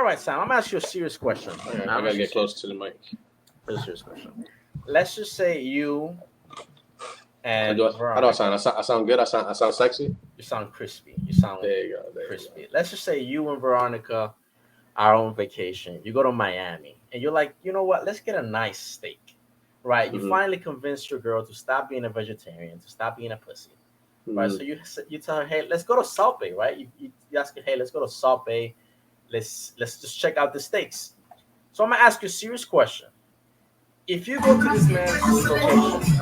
All right, Sam. I'm gonna ask you a serious question. Okay, I gotta get close to the mic. A serious question. Let's just say you and how do I sound? I sound good. I sound sexy. You sound crispy. You sound there you go. crispy. Let's just say you and Veronica are on vacation. You go to Miami, and you're like, you know what? Let's get a nice steak, right? You finally convinced your girl to stop being a vegetarian, to stop being a pussy, right? So you tell her, hey, let's go to Salt Bay, right? You ask her, hey, let's go to Salt Bay. Let's just check out the steaks. So I'm gonna ask you a serious question. If you go to this man's location,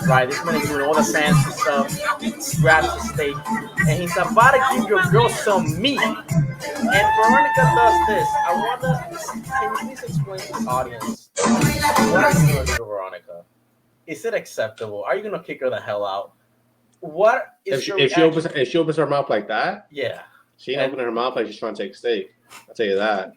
right, this man is doing all the fancy stuff, grabs the steak, and he's about to give your girl some meat. And Veronica does this. I wonder, can you please explain to the audience what are you going to do, Veronica? Is it acceptable? Are you going to kick her the hell out? What is if she opens her mouth like that? Yeah. She ain't opening her mouth like she's trying to take steak. I'll tell you that.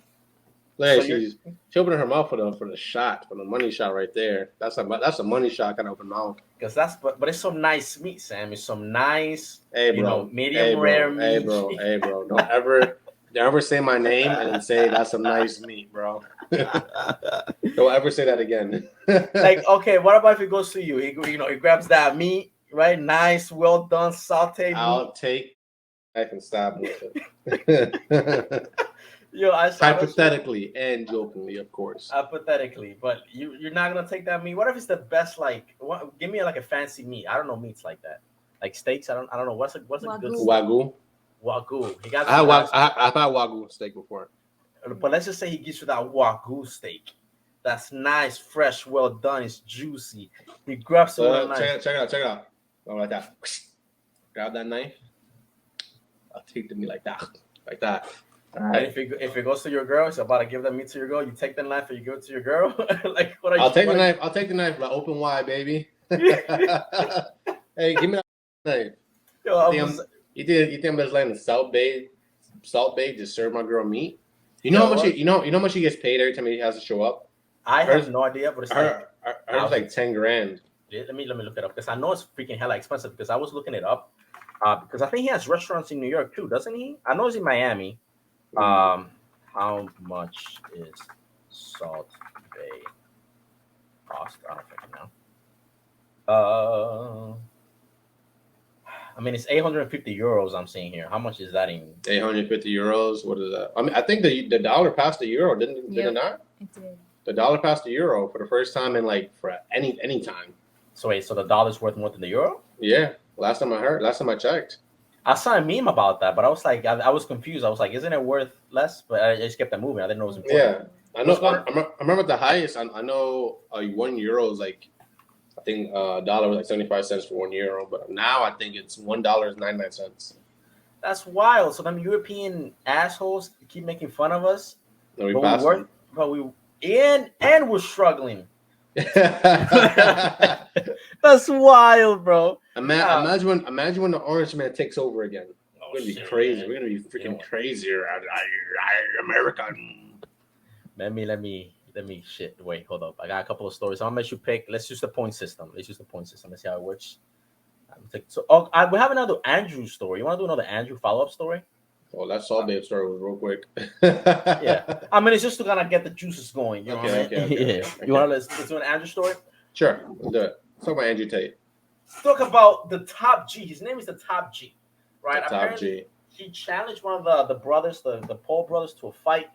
Like, so she opening her mouth for the shot, for the money shot right there. That's a money shot kind of open mouth. Because but it's some nice meat, Sam. It's some nice, medium rare meat. Hey, bro. Don't ever say my name and say that's some nice meat, bro. Don't ever say that again. Like, okay, what about if he goes to you? He grabs that meat, right? Nice, well done, sauteed meat. I'll take knife and stab with it. Hypothetically and jokingly, of course. Hypothetically, but you're not gonna take that meat. What if it's the best? Give me a fancy meat. I don't know meats like that, like steaks. I don't know what's a good Wagyu. Wagyu. I've had Wagyu steak before. But let's just say he gives you that Wagyu steak. That's nice, fresh, well done. It's juicy. He grabs it with a knife. Check it out. Go like that. Grab that knife. I'll take the meat like that. Right. And if it goes to your girl, it's about to give that meat to your girl. You take the knife and you give it to your girl. Like, what are I'll take the knife, like open wide, baby. Hey, give me that knife. You think I'm just letting Salt Bay just serve my girl meat? You know how much he gets paid every time he has to show up? I have no idea, but it's like $10,000. Let me look it up because I know it's freaking hella expensive. Because I was looking it up because I think he has restaurants in New York too, doesn't he? I know he's in Miami. How much is Salt Bay cost? I don't fucking know. I mean, it's 850 euros. I'm seeing here. How much is that in 850 euros? What is that? I mean, I think the dollar passed the euro, did it not? It did. The dollar passed the euro for the first time in for any time. So wait, so the dollar's worth more than the euro? Yeah. Last time I checked. I saw a meme about that, but I was like, I was confused. I was like, isn't it worth less? But I just kept that moving. I didn't know it was important. Yeah, I know. I remember the highest. I know 1 euro is like, I think dollar was like 75 cents for 1 euro, but now I think it's $1.99. That's wild. So them European assholes keep making fun of us. No, and we're struggling. That's wild, bro. Imagine when the orange man takes over again. We're gonna be crazy. Man. We're gonna be freaking crazier out American. Let me shit. Wait, hold up. I got a couple of stories. I'm gonna let you pick. Let's use the point system. Let's see how it works. We have another Andrew story. You want to do another Andrew follow-up story? Well, that Salt Bay story was real quick. Yeah, I mean, it's just to kind of get the juices going. You know what I mean? Okay. You want to let's do an Andrew story? Sure, let's do it. Let's talk about Andrew Tate. Let's talk about the Top G. His name is the Top G, right? Top G. He challenged one of the brothers, the Paul brothers, to a fight.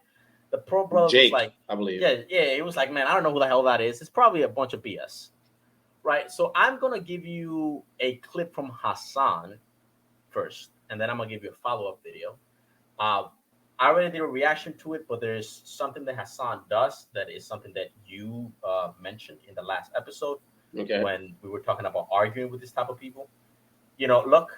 The Paul brothers Jake, was like, I believe. Yeah. He was like, man, I don't know who the hell that is. It's probably a bunch of BS, right? So I'm gonna give you a clip from Hassan first, and then I'm gonna give you a follow-up video. I already did a reaction to it, but there's something that Hassan does that is something that you mentioned in the last episode when we were talking about arguing with this type of people. Look,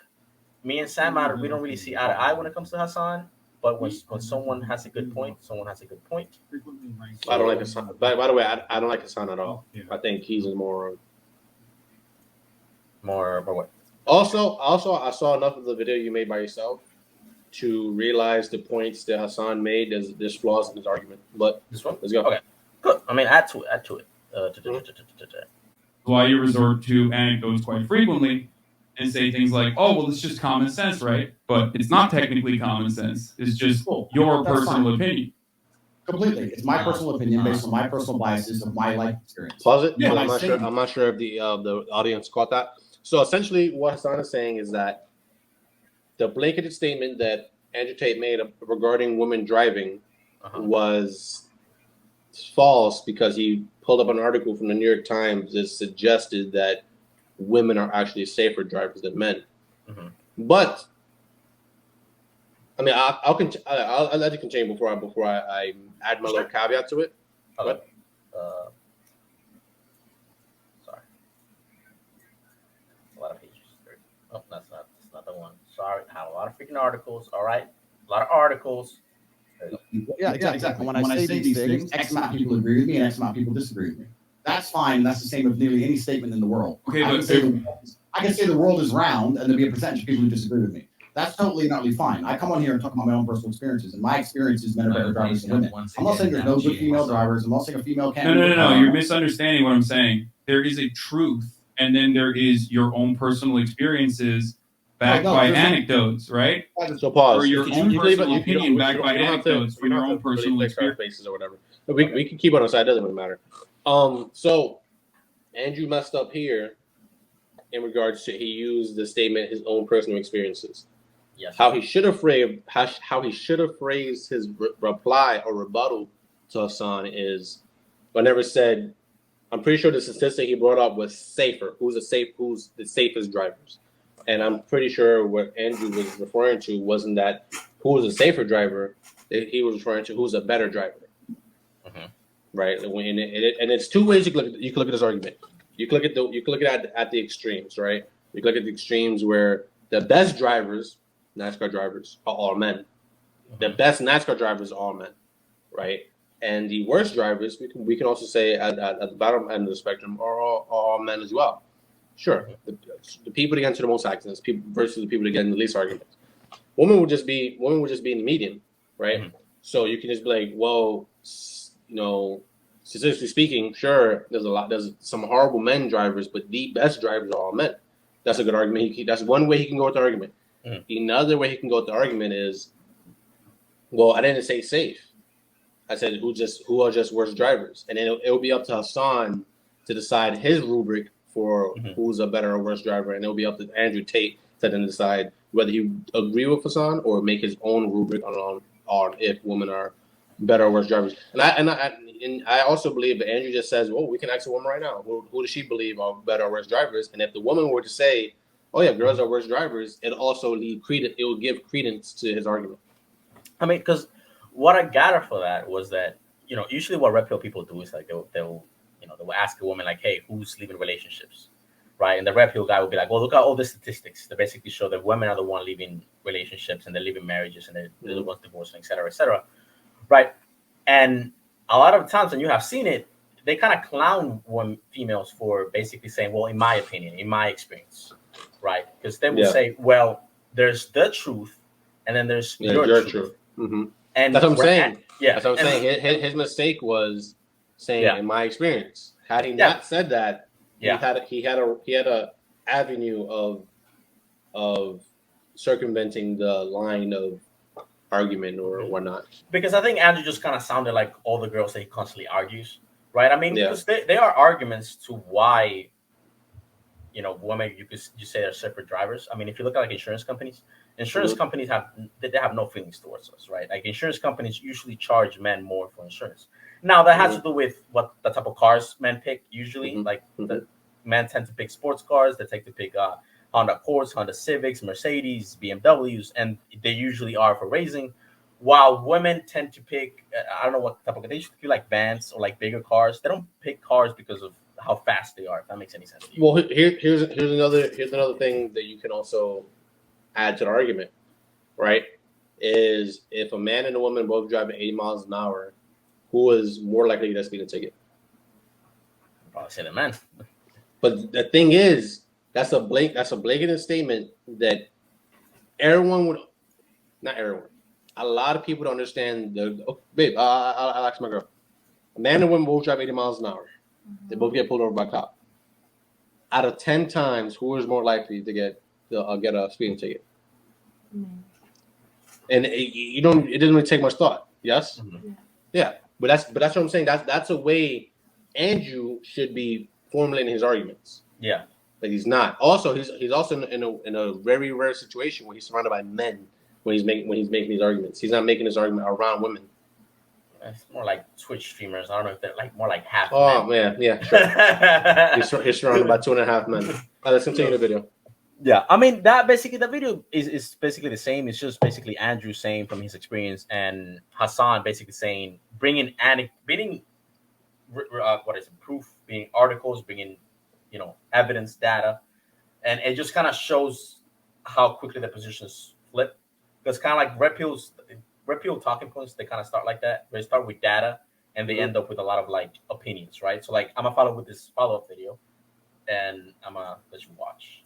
me and Sam, we don't really see eye to eye when it comes to Hassan, but when someone has a good point, someone has a good point. I don't like Hassan. By the way, I don't like Hassan at all. Yeah. I think he's a moron. More, but what? Also, I saw enough of the video you made by yourself to realize the points that Hassan made. There's flaws in his argument, but this one, let's go. Okay, good. I mean, add to it. Why you resort to anecdotes quite frequently, and say things like, "Oh, well, it's just common sense, right?" But it's not technically common sense. It's just your personal opinion. Completely, it's my personal opinion based on my personal biases of my life experience. Pause it. Yeah, I'm not sure if the audience caught that. So essentially, what Hassan is saying is that the blanketed statement that Andrew Tate made regarding women driving was false because he pulled up an article from the New York Times that suggested that women are actually safer drivers than men. But I mean, I'll let you continue before I add my little caveat to it. Sorry, a lot of pages. Oh, that's not the one. Sorry, I have a lot of freaking articles. All right, a lot of articles. Yeah, exactly. When I say these things, X amount of people agree with me and X amount of people disagree with me. That's fine. That's the same with nearly any statement in the world. Okay, I can say the world is round, and there'll be a percentage of people who disagree with me. That's totally and utterly fine. I come on here and talk about my own personal experiences, and my experiences men are better drivers than women. I'm not saying there's no good female drivers. I'm not saying a female can't. No. You're misunderstanding what I'm saying. There is a truth, and then there is your own personal experiences backed by anecdotes, right? So pause. Or your own personal opinion backed by anecdotes from your own personal experiences or whatever. But we can keep on the side. It doesn't really matter. So Andrew messed up here in regards to he used the statement his own personal experiences. Yes. How he should have phrased his reply or rebuttal to Hassan is, whenever said, I'm pretty sure the statistic he brought up was safer. Who's the safest drivers? And I'm pretty sure what Andrew was referring to wasn't that who was a safer driver. He was referring to who's a better driver. Right? And it's two ways you can look at this argument. You can look at the extremes, right? You can look at the extremes where the best drivers, NASCAR drivers, are all men. The best NASCAR drivers are all men, right? And the worst drivers, we can also say at the bottom end of the spectrum, are all men as well. Sure, the people that get into the most accidents, people versus the people that get in the least arguments. Women would just be in the median, right? So you can just be like, well, statistically speaking, sure, there's some horrible men drivers, but the best drivers are all men. That's a good argument. That's one way he can go with the argument. Another way he can go with the argument is, well, I didn't say safe. I said who are just worse drivers, and then it'll be up to Hassan to decide his rubric for who's a better or worse driver, and it'll be up to Andrew Tate to then decide whether he agree with Hassan or make his own rubric on if women are better or worse drivers. And I also believe that Andrew just says, well, we can ask a woman right now, who does she believe are better or worse drivers? And if the woman were to say, oh yeah, girls are worse drivers, it will give credence to his argument. I mean, because what I gather for that was that, usually what Red Pill people do is like they'll ask a woman like, hey, who's leaving relationships, right? And the Red Pill guy will be like, well, look at all the statistics that basically show that women are the one leaving relationships and they're leaving marriages and they're the ones divorcing, et cetera, right? And a lot of times when you have seen it, they kind of clown females for basically saying, well, in my opinion, in my experience, right? Because they will say, well, there's the truth and then there's your truth. And that's what I'm saying. That's what I'm saying. His mistake was saying, in my experience. Had he not said that, he had a avenue of circumventing the line of argument or whatnot. Because I think Andrew just kind of sounded like all the girls that he constantly argues, right? I mean, because there are arguments to why, women you say are separate drivers. I mean, if you look at like insurance companies have no feelings towards us, right? Like insurance companies usually charge men more for insurance. Now that has to do with what the type of cars men pick. Usually, the men tend to pick sports cars. They tend to pick Honda Accords, Honda Civics, Mercedes, BMWs, and they usually are for racing. While women tend to pick, I don't know what type of, they usually pick like vans or like bigger cars. They don't pick cars because of how fast they are. If that makes any sense to you. Well, here's another thing that you can also add to the argument, right? Is if a man and a woman both driving 80 miles an hour, who is more likely to get a speeding ticket? I'd probably say the man. But the thing is, that's a blanket statement that everyone would, not everyone, a lot of people don't understand. Babe, I'll ask my girl. A man and a woman both drive 80 miles an hour. They both get pulled over by a cop. Out of 10 times, who is more likely to get I'll get a speeding ticket. And it doesn't really take much thought. Yes. Yeah. But that's what I'm saying. That's a way Andrew should be formulating his arguments. Yeah. But he's not. Also, he's also in a very rare situation where he's surrounded by men when he's making these arguments. He's not making his argument around women. It's more like Twitch streamers. I don't know if they're like more like half. Oh man, yeah. Sure. he's surrounded by 2.5 men. Let's continue the video. Yeah, I mean that basically the video is basically the same. It's just basically Andrew saying from his experience and Hassan basically saying bringing what is it, proof, bringing articles, bringing evidence, data, and it just kind of shows how quickly the positions flip. Because kind of like red pill talking points, they kind of start like that. They start with data and they end up with a lot of like opinions, right? So like I'm gonna follow with this follow-up video, and I'm gonna let you watch.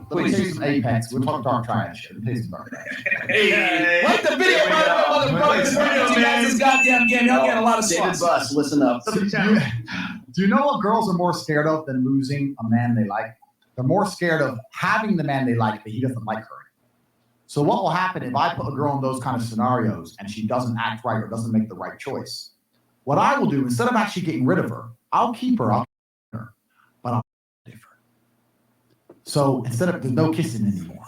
Please do some Apex. We're talking dark trash. Please dark trash. Hey, what the video, motherfuckers? You guys this goddamn game. Y'all get a lot of David Buss, listen up. Do you know what girls are more scared of than losing a man they like? They're more scared of having the man they like, but he doesn't like her. So what will happen if I put a girl in those kind of scenarios and she doesn't act right or doesn't make the right choice? What I will do, instead of actually getting rid of her, I'll keep her, but I'll different. So instead of, there's no kissing anymore.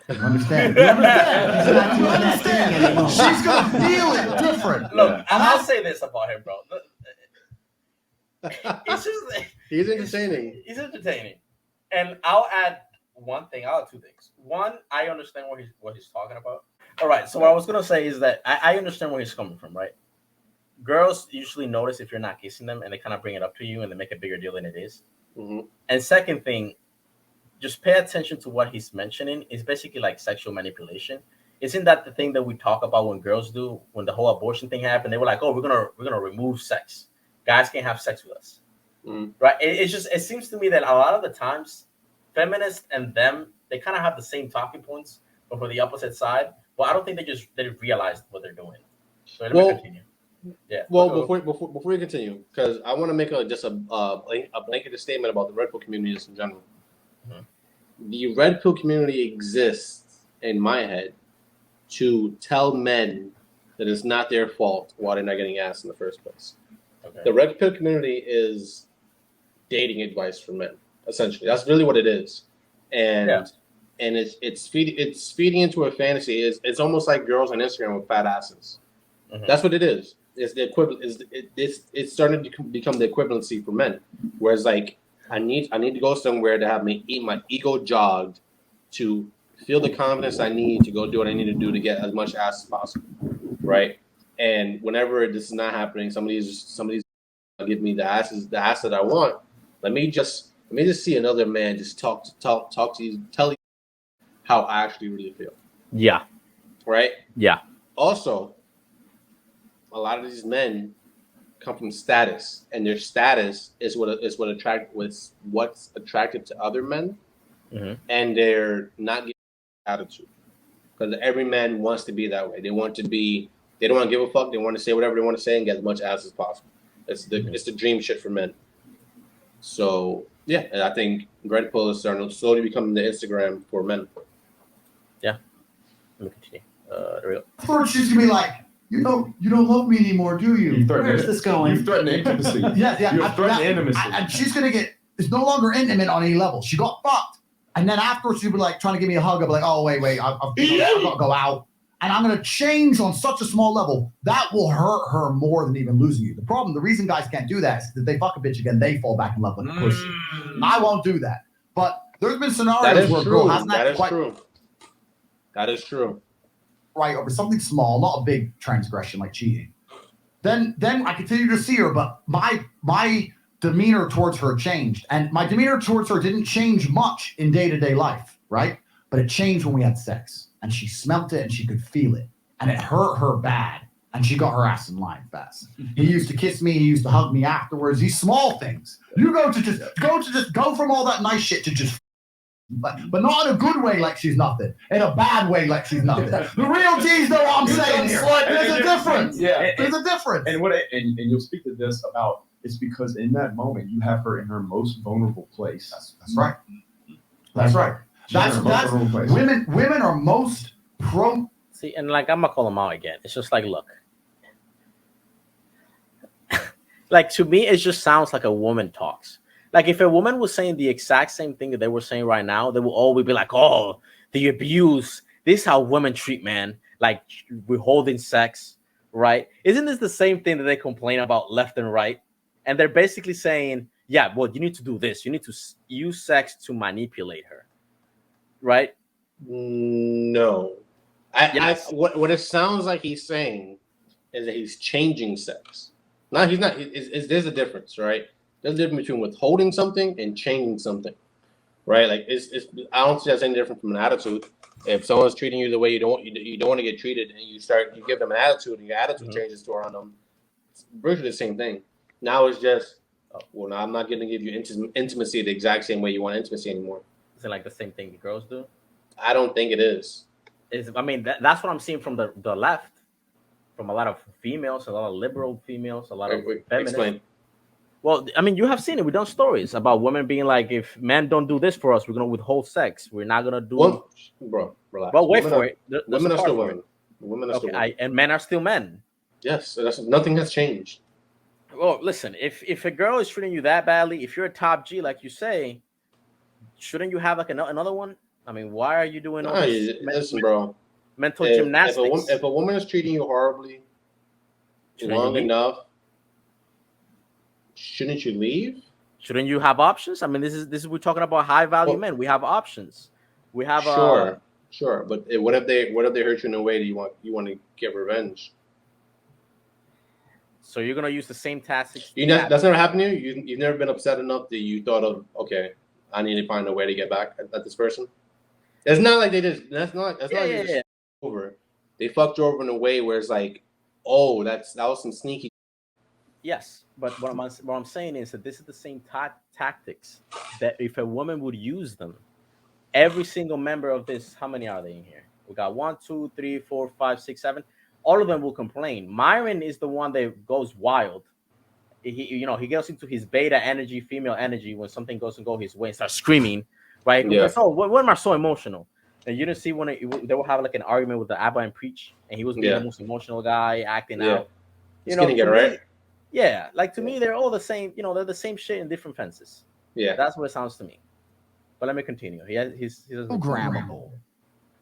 You understand? You understand? She's going to feel it different. Look, and I'll say this about him, bro. He's entertaining. He's entertaining. And I'll add one thing. I'll add two things. One, I understand what he's talking about. All right. So what I was going to say is that I understand where he's coming from, right? Girls usually notice if you're not kissing them and they kind of bring it up to you and they make a bigger deal than it is. Mm-hmm. And second thing, just pay attention to what he's mentioning. It's basically like sexual manipulation. Isn't that the thing that we talk about when girls do, when the whole abortion thing happened? They were like, oh, we're gonna remove sex. Guys can't have sex with us. Mm-hmm. Right? It seems to me that a lot of the times feminists and them, they kind of have the same talking points, but for the opposite side. But I don't think they realized what they're doing. So let me continue. Yeah. Well, before we continue, because I want to make a blanket statement about the red pill community just in general. Mm-hmm. The red pill community exists in my head to tell men that it's not their fault why they're not getting ass in the first place. Okay. The red pill community is dating advice for men, essentially. That's really what it is, and it's feeding into a fantasy. It's almost like girls on Instagram with fat asses. Mm-hmm. That's what it is. It's the equivalent. It's starting to become the equivalency for men. Whereas like I need to go somewhere to have my ego jogged to feel the confidence I need to go do what I need to do to get as much ass as possible, right? And whenever this is not happening, somebody's give me the ass that I want. Let me just see another man just talk to you, tell you how I actually really feel. Yeah. Right. Yeah. Also, a lot of these men come from status, and their status is what's attractive to other men, mm-hmm. and they're not giving attitude because every man wants to be that way. They don't want to give a fuck. They want to say whatever they want to say and get as much ass as possible. It's the dream shit for men. So yeah, and I think red pill is starting to slowly become the Instagram for men. Yeah. Let me continue. There we go. First, she's gonna be like, you don't love me anymore, do you? Where's this going? You threaten intimacy. Yeah. You threaten intimacy. And she's gonna it's no longer intimate on any level. She got fucked. And then afterwards, she'll be like trying to give me a hug. I'll be like, oh, wait, I've got to go out. And I'm going to change on such a small level. That will hurt her more than even losing you. The reason guys can't do that is that they fuck a bitch again, they fall back in love with the pussy. I won't do that. But there's been scenarios where a girl hasn't acted quite... That is true. Right, over something small, not a big transgression like cheating. Then I continue to see her, but my demeanor towards her changed. And my demeanor towards her didn't change much in day-to-day life, right? But it changed when we had sex. And she smelt it and she could feel it. And it hurt her bad. And she got her ass in line fast. He used to kiss me. He used to hug me afterwards. These small things. You go from all that nice shit to just... But not in a good way like she's nothing. In a bad way like she's nothing. The real G's know what I'm saying here. There's a difference. Yeah. There's a difference. And you'll speak to this about... It's because in that moment you have her in her most vulnerable place. That's right. That's right. That's women are most pro. See, and like I'm gonna call them out again. It's just like, look, like to me, it just sounds like a woman talks. Like if a woman was saying the exact same thing that they were saying right now, they will always be like, "Oh, the abuse. This is how women treat men. Like withholding sex, right? Isn't this the same thing that they complain about left and right? And they're basically saying, yeah, well, you need to do this. You need to use sex to manipulate her, right? No. What it sounds like he's saying is that he's changing sex. No, he's not. There's a difference, right? There's a difference between withholding something and changing something, right? Like I don't see that's any different from an attitude. If someone's treating you the way you don't want to get treated, and you give them an attitude, and your attitude changes around them, it's virtually the same thing. Now it's just, well, now I'm not going to give you intimacy the exact same way you want intimacy anymore. Is it like the same thing the girls do? I don't think it is. I mean, that's what I'm seeing from the left, from a lot of females, a lot of liberal females, a lot of feminists. Explain. Well, I mean, you have seen it. We've done stories about women being like, if men don't do this for us, we're going to withhold sex. We're not going to do... Well, bro, relax. But wait for it. Women are still women. Women are still women. And men are still men. Yes, nothing has changed. Well, listen, if a girl is treating you that badly, if you're a top G, like you say, shouldn't you have like another one? I mean, why are you doing all this? Listen, bro. Mental gymnastics. If a woman is treating you horribly long enough, shouldn't you leave? Shouldn't you have options? I mean, this is we're talking about high value men. We have options. We have sure. But what if they hurt you in a way that you want to get revenge? So you're gonna use the same tactics. That's never happened to you. You've never been upset enough that you thought of, okay, I need to find a way to get back at this person. It's not like they just. That's not over. They fucked you over in a way where it's like, oh, that was some sneaky. Yes, but what I'm saying is that this is the same tactics that if a woman would use them, every single member of this, how many are they in here? We got 1, 2, 3, 4, 5, 6, 7. All of them will complain. Myron is the one that goes wild. He gets into his beta energy, female energy when something doesn't go his way and starts screaming, right? Yeah. So when am I so emotional? And you didn't see when they will have like an argument with the Abba and Preach, and he was being the most emotional guy, acting out. He's getting it right. Yeah, like to me, they're all the same. They're the same shit in different fences. Yeah, that's what it sounds to me. But let me continue. He's programmable.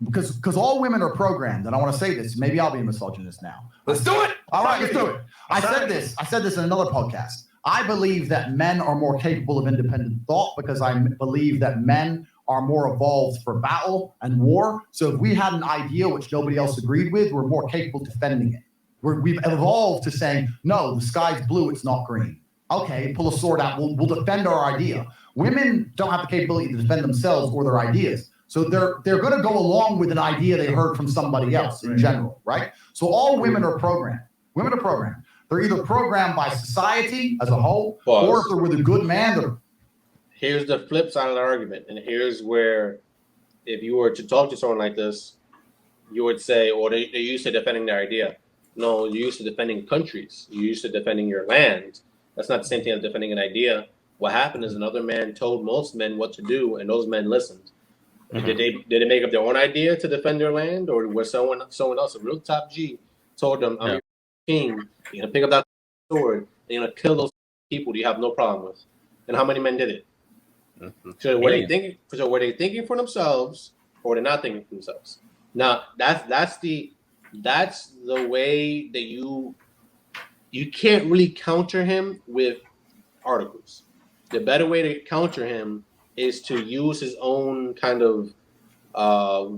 Because all women are programmed, and I want to say this. Maybe I'll be a misogynist now. Let's do it. All right, let's do it. I said this in another podcast. I believe that men are more capable of independent thought because I believe that men are more evolved for battle and war. So if we had an idea which nobody else agreed with, we're more capable of defending it. We've evolved to saying, no, the sky's blue, it's not green. Okay, pull a sword out. We'll defend our idea. Women don't have the capability to defend themselves or their ideas. So they're going to go along with an idea they heard from somebody else in general, right? So all women are programmed. Women are programmed. They're either programmed by society as a whole, or if they're with a good man. Here's the flip side of the argument, and here's where, if you were to talk to someone like this, you would say, "Well, they're used to defending their idea." No, you're used to defending countries. You're used to defending your land. That's not the same thing as defending an idea. What happened is another man told most men what to do, and those men listened. Mm-hmm. Did they make up their own idea to defend their land, or was someone else, a real top G, told them, "I'm your king. You're gonna pick up that sword. And you're gonna kill those people that you have no problem with." And how many men did it? Mm-hmm. So were they thinking for themselves, or they're not thinking for themselves? Now that's the way that you can't really counter him with articles. The better way to counter him is to use his own kind of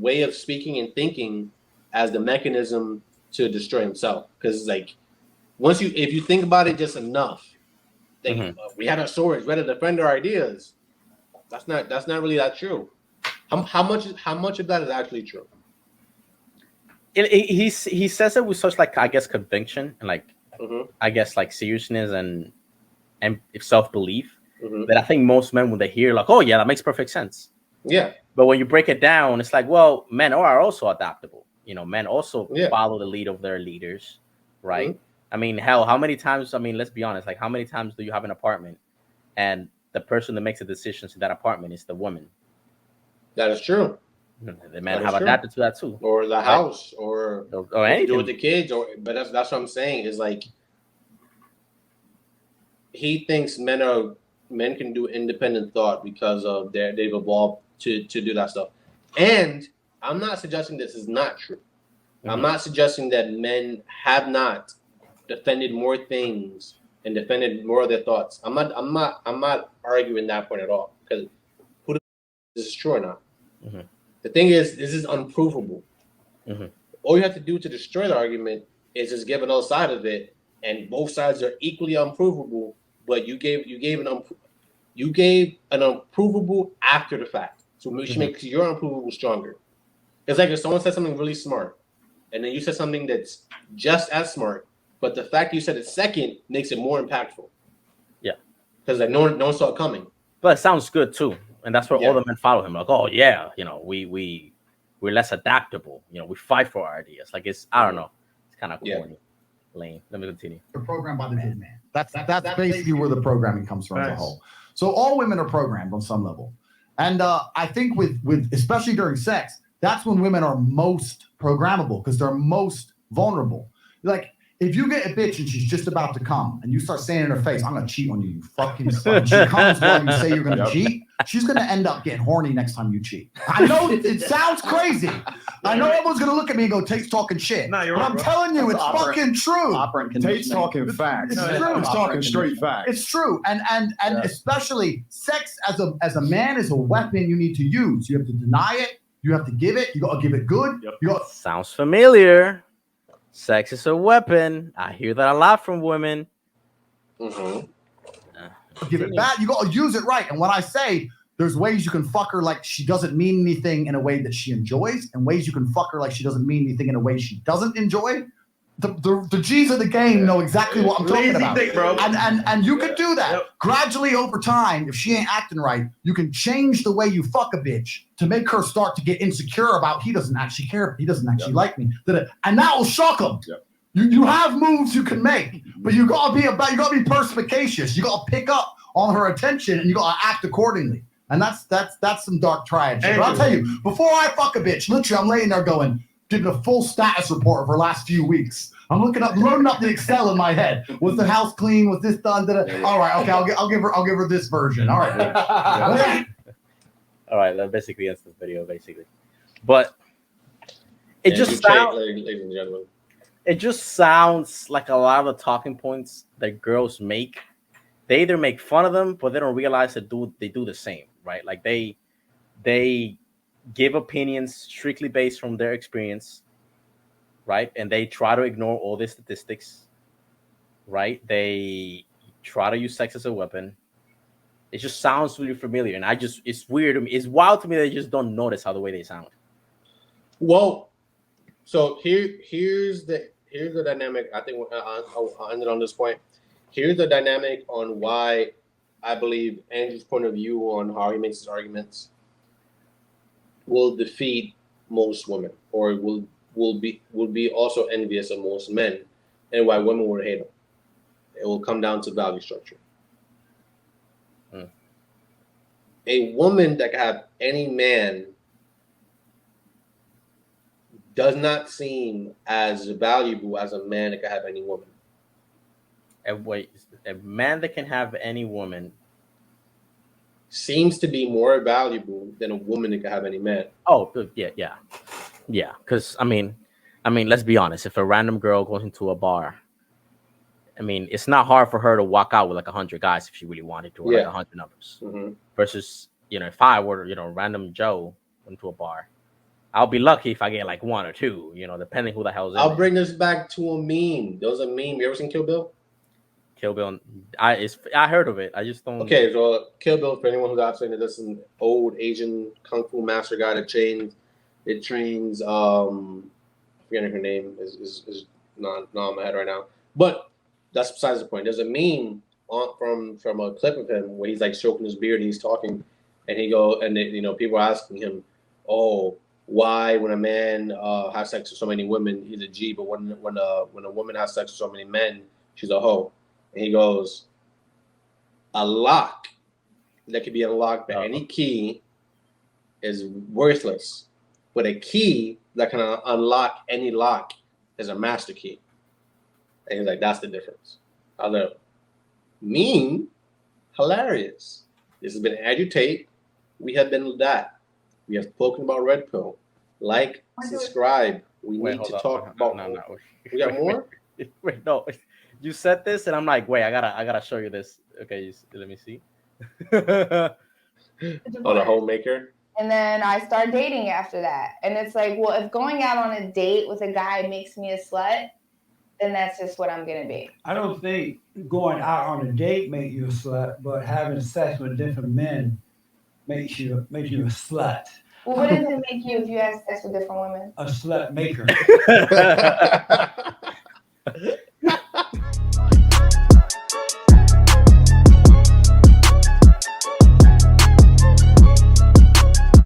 way of speaking and thinking as the mechanism to destroy himself. Because like if you think about it just enough, that we had our swords, we had to defend our ideas. That's not really that true. How much of that is actually true? He says it with such like I guess conviction and like I guess like seriousness and self-belief that I think most men when they hear like, oh yeah, that makes perfect sense. Yeah. But when you break it down, it's like, well, men are also adaptable. Men also follow the lead of their leaders, right? I mean, hell, how many times? I mean, let's be honest. Like, how many times do you have an apartment and the person that makes the decisions in that apartment is the woman? That is true. The men have adapted to that too. Or the house, or anything. Do with the kids, but that's what I'm saying is like he thinks men can do independent thought because of they've evolved to do that stuff. And I'm not suggesting this is not true. Mm-hmm. I'm not suggesting that men have not defended more things and defended more of their thoughts. I'm not arguing that point at all, because who this is true or not. Mm-hmm. The thing is, this is unprovable. Mm-hmm. All you have to do to destroy the argument is just give another side of it, and both sides are equally unprovable. But you gave an unprovable after the fact, so which makes your unprovable stronger. It's like if someone said something really smart, and then you said something that's just as smart, but the fact you said it second makes it more impactful. Yeah, because like no one saw it coming. But it sounds good too. And that's where all the men follow him. Like, oh yeah, we're less adaptable. We fight for our ideas. Like I don't know. It's kind of corny. Lame. Let me continue. They're programmed by the good man. That's basically where the programming comes from as a whole. So all women are programmed on some level. And I think with especially during sex, that's when women are most programmable, because they're most vulnerable. Like, if you get a bitch and she's just about to come and you start saying in her face, I'm going to cheat on you, you fucking son. She comes while you say you're going to cheat. She's going to end up getting horny next time you cheat. I know it sounds crazy. I know everyone's going to look at me and go, Tate's talking shit. No, but I'm telling you, it's fucking true. Tate's talking facts. It's true. He's talking straight facts. It's true. And especially sex as a man is a weapon you need to use. You have to deny it. You have to give it. You got to give it good. Yep. Sounds familiar. Sex is a weapon. I hear that a lot from women. Mm-hmm. Give it back. You got to use it right. And when I say there's ways you can fuck her like she doesn't mean anything in a way that she enjoys, and ways you can fuck her like she doesn't mean anything in a way she doesn't enjoy, the G's of the game know exactly what I'm talking about. Dick, bro. And you can do that gradually over time. If she ain't acting right, you can change the way you fuck a bitch to make her start to get insecure about he doesn't actually care, he doesn't actually like me, and that will shock them. You have moves you can make, but you gotta be perspicacious. You gotta pick up on her attention, and you gotta act accordingly. And that's some dark triad shit. But I'll tell you, before I fuck a bitch, literally I'm laying there going, getting a full status report of her last few weeks. I'm loading up the Excel in my head. Was the house clean? Was this done? All right, okay, I'll give her this version. All right. All right, that basically ends this video, basically. But it just sounds, ladies and gentlemen, it just sounds like a lot of the talking points that girls make. They either make fun of them, but they don't realize that they do the same, right? Like they give opinions strictly based from their experience, right? And they try to ignore all the statistics, right? They try to use sex as a weapon. It just sounds really familiar, and it's weird to me. It's wild to me that they just don't notice how the way they sound. Well, so here's the dynamic. I think I'll end it on this point. Here's the dynamic on why I believe Andrew's point of view on how he makes his arguments will defeat most women, or will be also envious of most men, and why women would hate him. It will come down to value structure. A woman that can have any man does not seem as valuable as a man that can have any woman. And wait, a man that can have any woman seems to be more valuable than a woman that can have any man. Oh, yeah. Because I mean, let's be honest. If a random girl goes into a bar, I mean, it's not hard for her to walk out with like 100 guys if she really wanted to, or like 100 numbers. Mm-hmm. Versus, if I were, random Joe into a bar, I'll be lucky if I get like one or two, depending who the hell's in. I'll bring this back to a meme. There was a meme. You ever seen Kill Bill? Kill Bill. I heard of it. I just don't. Okay, so Kill Bill, for anyone who's not saying it, this is an old Asian kung fu master guy that trains. Forgetting her name is not on my head right now. But that's besides the point. There's a meme from a clip of him where he's like stroking his beard and he's talking, and people are asking him, "Oh, why when a man has sex with so many women, he's a G, but when a woman has sex with so many men, she's a hoe?" And he goes, "A lock that could be unlocked by any key is worthless, but a key that can unlock any lock is a master key. And he's like, that's the difference. I love mean, hilarious. This has been Andrew Tate. We have been Lidat. We have spoken about Red Pill. Like, subscribe. We need to talk about. No. We got more. Wait, no. You said this, and I'm like, wait, I gotta show you this. Okay, let me see. Oh, the homemaker. And then I start dating after that. And it's like, well, if going out on a date with a guy makes me a slut, then that's just what I'm gonna be. I don't think going out on a date makes you a slut, but having sex with different men makes you a slut. Well, what does it make you if you have sex with different women? A slut maker.